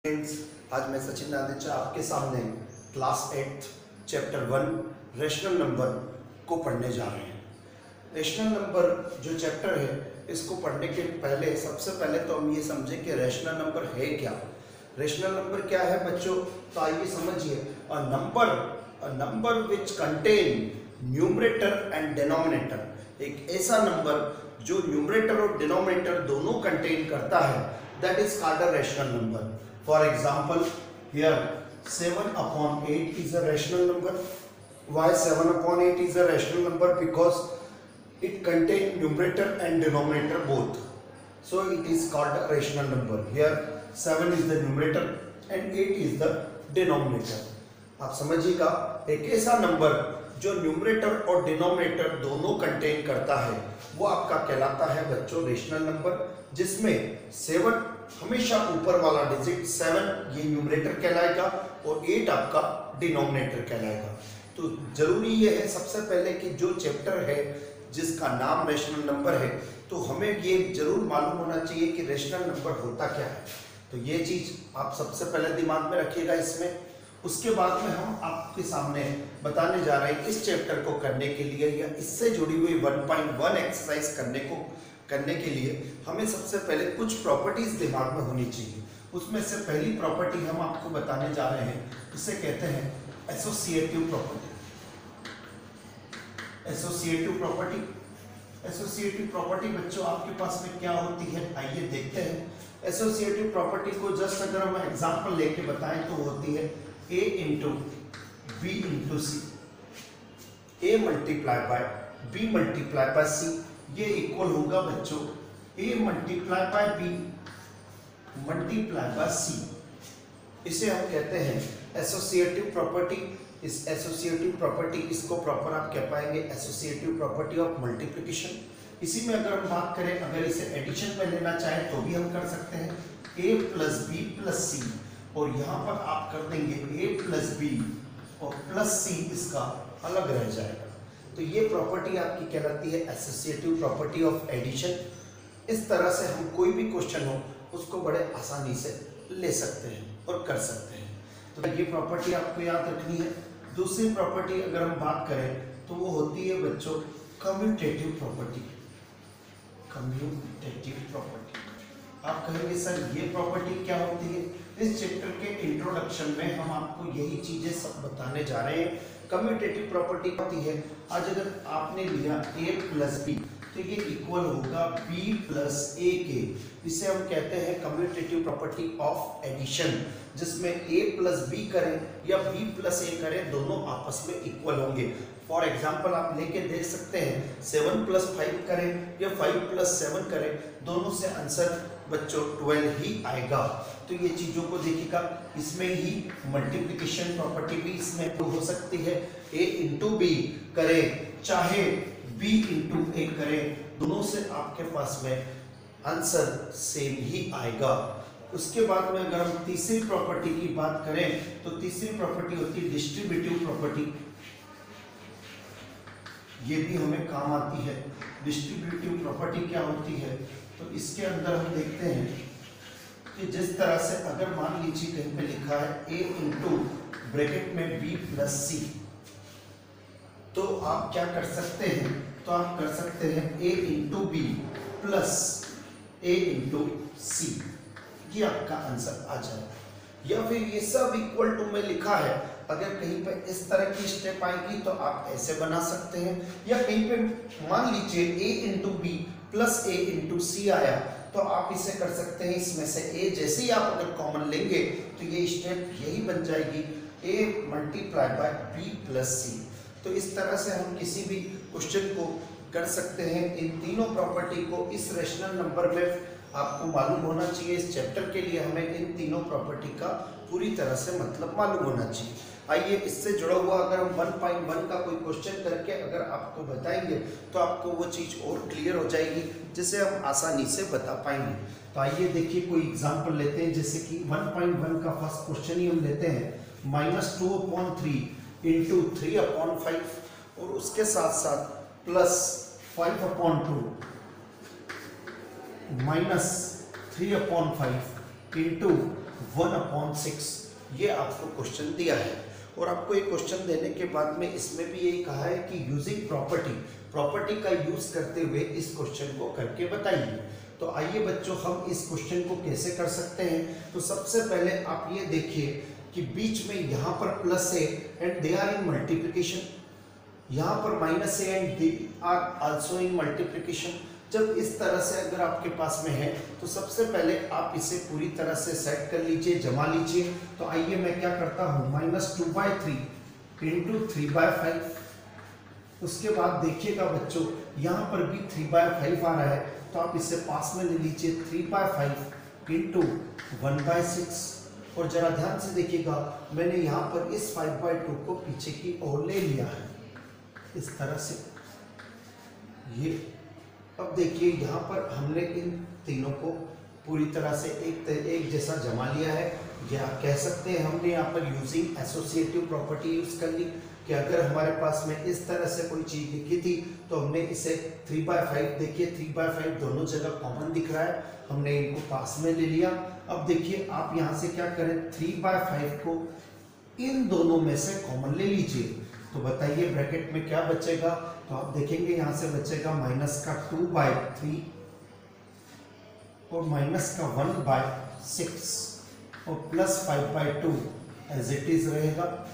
Friends, आज मैं सचिन नादेचा आपके सामने क्लास 8 चैप्टर 1 रेशनल नंबर को पढ़ने जा रहे हैं। रेशनल नंबर जो चैप्टर है, इसको पढ़ने के पहले सबसे पहले तो हम ये समझें कि रेशनल नंबर है क्या। रेशनल नंबर क्या है बच्चों, तो आइए समझिए। A number which contain numerator and denominator, एक ऐसा नंबर जो न्यूमरेटर और डिनोमिनेटर दोनों कंटेन करता है, that is called a rational number. For example, here 7/8 is a rational number. Why 7/8 is a rational number? Because it contains numerator and denominator both. So it is called a rational number. Here 7 is the numerator and 8 is the denominator. आप समझिएगा, एक ऐसा number जो numerator और denominator दोनों contain करता है, वो आपका कहलाता है बच्चों रेशनल नंबर, जिसमें 7 हमेशा ऊपर वाला डिजिट 7 ये न्यूमरेटर कहलाएगा और 8 आपका डिनोमिनेटर कहलाएगा। तो जरूरी ये है सबसे पहले कि जो चैप्टर है जिसका नाम रेशनल नंबर है, तो हमें ये जरूर मालूम होना चाहिए कि रेशनल नंबर होता क्या है। तो ये चीज आप सबसे पहले दिमाग में रखिएगा इसमें। उसके बाद में हम आपके सामने बताने जा रहे हैं इस चैप्टर को करने के लिए या इससे जुड़ी हुई 1.1 एक्सरसाइज करने के लिए हमें सबसे पहले कुछ प्रॉपर्टीज दिमाग में होनी चाहिए। उसमें से पहली प्रॉपर्टी हम आपको बताने जा रहे हैं, इसे कहते हैं एसोसिएटिव प्रॉपर्टी। एसोसिएटिव प्रॉपर्टी बच्चों आपके पास में क्या होती है, आइए देखते हैं। एसोसिएटिव प्रॉपर्टी को जस्ट अगर हम एग्जांपल लेके बताएं तो होती है A into B into C, A multiply by B multiply by C, ये इक्वल होगा बच्चों A multiply by B multiply by C। इसे हम कहते हैं एसोसिएटिव प्रॉपर्टी। इस एसोसिएटिव प्रॉपर्टी, इसको प्रॉपर आप कह पाएंगे एसोसिएटिव प्रॉपर्टी ऑफ मल्टीप्लिकेशन। इसी में अगर हम बात करें, अगर इसे एडिशन में लेना चाहें तो भी हम कर सकते हैं A प्लस बी प्लस सी, और यहाँ पर आप कर देंगे A प्लस बी और प्लस सी, इसका अलग रह जाएगा। तो ये प्रॉपर्टी आपकी कहलाती है एसोसिएटिव प्रॉपर्टी ऑफ एडिशन। इस तरह से हम कोई भी क्वेश्चन हो उसको बड़े आसानी से ले सकते हैं और कर सकते हैं। तो ये प्रॉपर्टी आपको याद रखनी है। दूसरी प्रॉपर्टी अगर हम बात करें तो वो होती है बच्चों कम्यूटेटिव प्रॉपर्टी। आप कहेंगे सर ये प्रॉपर्टी क्या होती है? इस चैप्टर के इंट्रोडक्शन में हम आपको यही चीजें सब बताने जा रहे हैं। कम्यूटेटिव प्रॉपर्टी होती है, आज अगर आपने लिया A प्लस बी तो ये इक्वल होगा B प्लस A के। इसे हम कहते हैं कम्यूटेटिव प्रॉपर्टी ऑफ एडिशन, जिसमें A प्लस बी करें या B प्लस A करें, दोनों आपस में इक्वल होंगे। फॉर एग्जाम्पल आप लेके देख सकते हैं 7 प्लस 5 करें या 5 प्लस 7 करें, दोनों से आंसर बच्चों 12 ही आएगा। तो ये चीजों को देखिएगा। इसमें ही मल्टीप्लिकेशन प्रॉपर्टी भी इसमें हो सकती है। A इंटू बी करें चाहे B इंटू A करें, दोनों से आपके पास में आंसर सेम ही आएगा। उसके बाद में अगर हम तीसरी प्रॉपर्टी की बात करें तो तीसरी प्रॉपर्टी होती है डिस्ट्रीब्यूटिव प्रॉपर्टी। ये भी हमें काम आती है। डिस्ट्रीब्यूटिव प्रॉपर्टी क्या होती है, तो इसके अंदर हम देखते हैं कि जिस तरह से अगर मान लीजिए कहीं पे लिखा है A इंटू ब्रैकेट में B प्लस सी, तो आप क्या कर सकते हैं, तो आप कर सकते हैं A into B plus A into C, ये आपका आंसर आ जाए। या फिर ये सब इक्वल टू में लिखा है, अगर कहीं पे इस तरह की स्टेप आएगी तो आप ऐसे बना सकते हैं। या कहीं पे मान लीजिए A into B plus A into C आया, तो आप इसे कर सकते हैं, इसमें से A जैसे ही आप अगर कॉमन लेंगे तो ये स्टेप यही बन जाएगी A multiply by B plus C. तो इस तरह से हम किसी भी क्वेश्चन को कर सकते हैं। इन तीनों प्रॉपर्टी को इस रेशनल नंबर में आपको मालूम होना चाहिए। इस चैप्टर के लिए हमें इन तीनों प्रॉपर्टी का पूरी तरह से मतलब मालूम होना चाहिए। आइए इससे जुड़ा हुआ अगर हम 1.1 का कोई क्वेश्चन करके अगर आपको बताएंगे तो आपको वो चीज़ और क्लियर हो जाएगी, जिसे हम आसानी से बता पाएंगे। तो आइए देखिए कोई एग्जांपल लेते हैं, जैसे कि 1.1 का फर्स्ट क्वेश्चन ही हम लेते हैं -2/3 इंटू 3/5 और उसके साथ साथ प्लस 5/2 -3/5 इंटू 1/6 ये आपको क्वेश्चन दिया है। और आपको एक क्वेश्चन देने के बाद में इसमें भी यही कहा है कि यूजिंग प्रॉपर्टी का यूज करते हुए इस क्वेश्चन को करके बताइए। तो आइए बच्चों हम इस क्वेश्चन को कैसे कर सकते हैं। तो सबसे पहले आप ये देखिए कि बीच में यहाँ पर प्लस है and they are in multiplication, यहाँ पर माइनस है and they are also in multiplication. जब इस तरह से अगर आपके पास में है तो सबसे पहले आप इसे पूरी तरह से सेट कर लीजिए, जमा लीजिए। तो आइए मैं क्या करता हूँ, -2/3 इंटू 3/5। उसके बाद देखिएगा बच्चों यहाँ पर भी 3/5 आ रहा है, तो आप इसे पास में ले लीजिए 3/5 इंटू 1/6। और जरा ध्यान से देखिएगा मैंने यहाँ पर इस 5/2 को पीछे की ओर ले लिया है इस तरह से ये। अब देखिए यहाँ पर हमने इन तीनों को पूरी तरह से एक जैसा जमा लिया है, या कह सकते हैं हमने यहाँ पर यूजिंग एसोसिएटिव प्रॉपर्टी यूज कर ली कि अगर हमारे पास में इस तरह से कोई चीज लिखी थी तो हमने इसे 3/5, देखिए 3/5 दोनों जगह कॉमन दिख रहा है, हमने इनको पास में ले लिया। अब देखिए आप यहाँ से क्या करें, 3/5 को इन दोनों में से कॉमन ले लीजिए। तो बताइए ब्रैकेट में क्या बचेगा, तो आप देखेंगे यहाँ से बचेगा -2/3 और -1/6 और +5/2 एज इट इज रहेगा।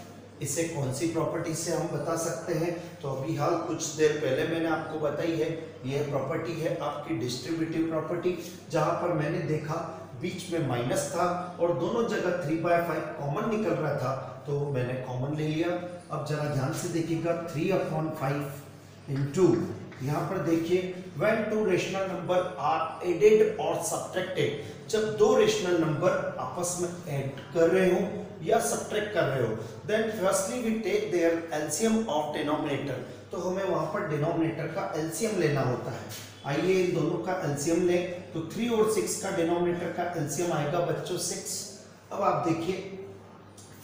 इसे कौन सी प्रॉपर्टी से हम बता सकते हैं, तो अभी हाल कुछ देर पहले मैंने आपको बताई है, यह प्रॉपर्टी है आपकी डिस्ट्रीब्यूटिव प्रॉपर्टी, जहां पर मैंने देखा बीच में माइनस था और दोनों जगह 3/5 कॉमन निकल रहा था, तो मैंने कॉमन ले लिया। अब जरा ध्यान से देखिएगा 3/5 इंटू यहाँ पर देखिए when two rational number are added और सब्ट्रैक्टेड, जब दो रेशनल नंबर आपस में ऐड कर रहे हो या सब्ट्रैक्ट कर रहे हो, then firstly we take their LCM of denominator, तो हमें वहां पर डिनोमिनेटर का एलसीएम लेना होता है। आइए इन दोनों का एलसीएम लें, तो 3 और 6 का डिनोमिनेटर का एलसीएम आएगा बच्चों 6। अब आप देखिए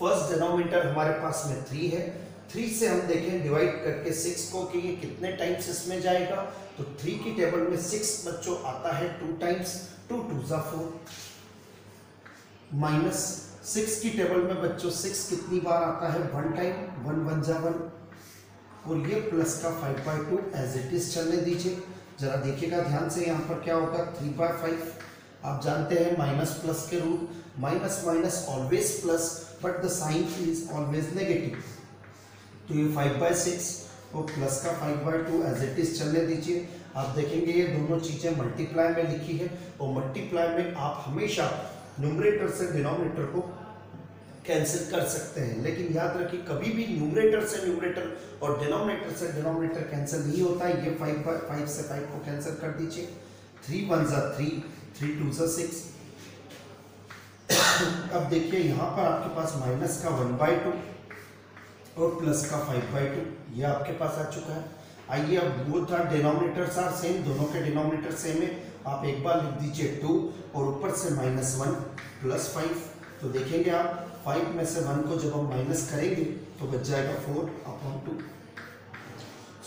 फर्स्ट डिनोमिनेटर हमारे पास में 3 है, 3 से हम देखें डिवाइड करके 6 को कि ये कितने टाइम्स इसमें जाएगा, तो 3 की टेबल में 6 बच्चों आता है 2 टाइम्स, 2 2 जा 4, माइनस 6 की टेबल में बच्चों 6 कितनी बार आता है 1 टाइम, 1 1 जा 1, और ये प्लस का 5/2 एज इट इज चलने दीजिए। जरा देखिएगा ध्यान से यहाँ पर क्या होगा 3/5, आप जानते हैं माइनस प्लस के root, minus minus always plus but the sign is always negative, तो ये 5/6 और प्लस का 5/2 एज इट इज चलने दीजिए। आप देखेंगे ये दोनों चीजें मल्टीप्लाई में लिखी है, और मल्टीप्लाई में आप हमेशा न्यूमरेटर से डिनोमिनेटर को कैंसिल कर सकते हैं, लेकिन याद रखिए कभी भी न्यूमरेटर से न्यूमरेटर और डिनोमिनेटर से डिनोमिनेटर कैंसिल नहीं होता है। ये 5 से 5 को कैंसिल कर दीजिए, 3 1 जा 3, 3 2 जा 6। अब देखिए यहाँ पर आपके पास माइनस का 1/2 और प्लस का 5/2 ये आपके पास आ चुका है। आइए अब both are denominators are same, दोनों के डिनोमिनेटर सेम है, आप एक बार लिख दीजिए 2 और ऊपर से -1 प्लस 5, तो देखेंगे आप 5 में से 1 को जब हम माइनस करेंगे तो बच जाएगा 4/2।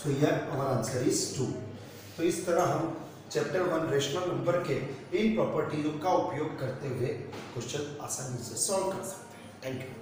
So here our answer is 2। तो इस तरह हम चैप्टर 1 रेशनल नंबर के इन प्रॉपर्टीज का उपयोग करते हुए क्वेश्चन आसानी से सॉल्व कर सकते हैं। Thank you.